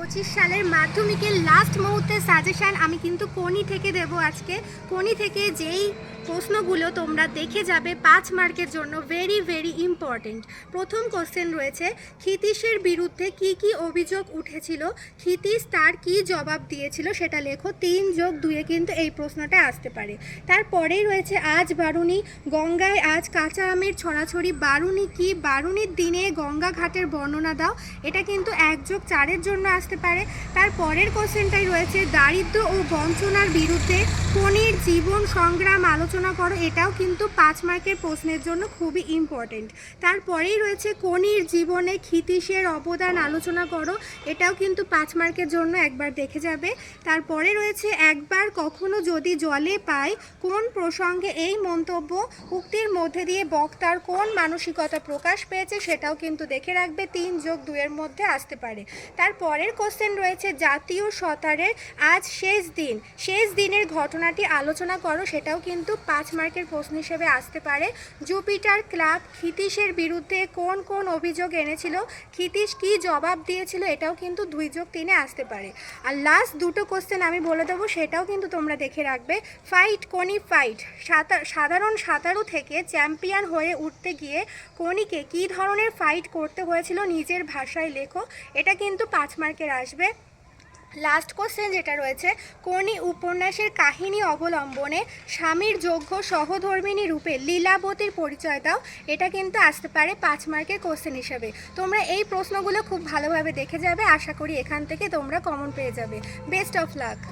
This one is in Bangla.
2025 সালের মাধ্যমিকের লাস্ট মুহূর্তের সাজেশান আমি কিন্তু কোনি থেকে দেব আজকে। কোনি থেকে যেই প্রশ্নগুলো তোমরা দেখে যাবে 5 মার্কের জন্য ভেরি ভেরি ইম্পর্টেন্ট। প্রথম কোশ্চেন রয়েছে, ক্ষিতীশের বিরুদ্ধে কি কি অভিযোগ উঠেছিল, ক্ষিতীশ তার কি জবাব দিয়েছিল সেটা লেখো। 3+2 কিন্তু এই প্রশ্নটা আসতে পারে। তারপরেই রয়েছে আজ বারুণী, গঙ্গায় আজ কাঁচা আমের ছড়াছড়ি, বারুণী কি, বারুণীর দিনে গঙ্গা ঘাটের বর্ণনা দাও। এটা কিন্তু 1+4 জন্য আসতে পারে। তারপরের কোশ্চেনটাই রয়েছে দারিদ্র ও বঞ্চনার বিরুদ্ধে কোনির জীবন সংগ্রাম আলোচনা করো। এটাও কিন্তু 5 মার্কের প্রশ্নের জন্য খুবই ইম্পর্টেন্ট। তারপরেই রয়েছে কোনির জীবনে ক্ষিতীশের অবদান আলোচনা করো। এটাও কিন্তু 5 মার্কের জন্য একবার দেখে যাবে। তারপরে রয়েছে একবার কখনো যদি জলে পায় কোন প্রসঙ্গে এই মন্তব্য উক্তির মধ্যে দিয়ে বক্তার কোন মানসিকতা প্রকাশ পেয়েছে সেটাও কিন্তু দেখে রাখবে। 3+2 এর মধ্যে আসতে পারে। তারপরের কোশ্চেন রয়েছে জাতীয় সতারের আজ শেষ দিন, শেষ দিনের ঘটনাটি আলোচনা করো। সেটাও কিন্তু 5 মার্কের প্রশ্ন হিসেবে আসতে পারে। জুপিটার ক্লাব ক্ষিতীশের বিরুদ্ধে কোন কোন অভিযোগ এনেছিল, ক্ষিতীশ কি জবাব দিয়েছিল, এটাও কিন্তু 2+3 আসতে পারে। আর লাস্ট দুটো কোশ্চেন আমি বলে দেবো, সেটাও কিন্তু তোমরা দেখে রাখবে। ফাইট কোনি ফাইট, সাধারণ সাঁতারু থেকে চ্যাম্পিয়ন হয়ে উঠতে গিয়ে কোনিকে কী ধরনের ফাইট করতে হয়েছিল নিজের ভাষায় লেখো। এটা কিন্তু 5 মার্কের আসবে। লাস্ট কোশ্চেন যেটা রয়েছে, কোনি উপন্যাসের কাহিনী অবলম্বনে স্বামীর যোগ্য সহধর্মিণী রূপে লীলাবতীর পরিচয় দাও। এটা কিন্তু আসতে পারে 5 মার্কের কোশ্চেন হিসেবে। তোমরা এই প্রশ্নগুলো খুব ভালোভাবে দেখে যাবে। আশা করি এখান থেকে তোমরা কমন পেয়ে যাবে। Best of luck.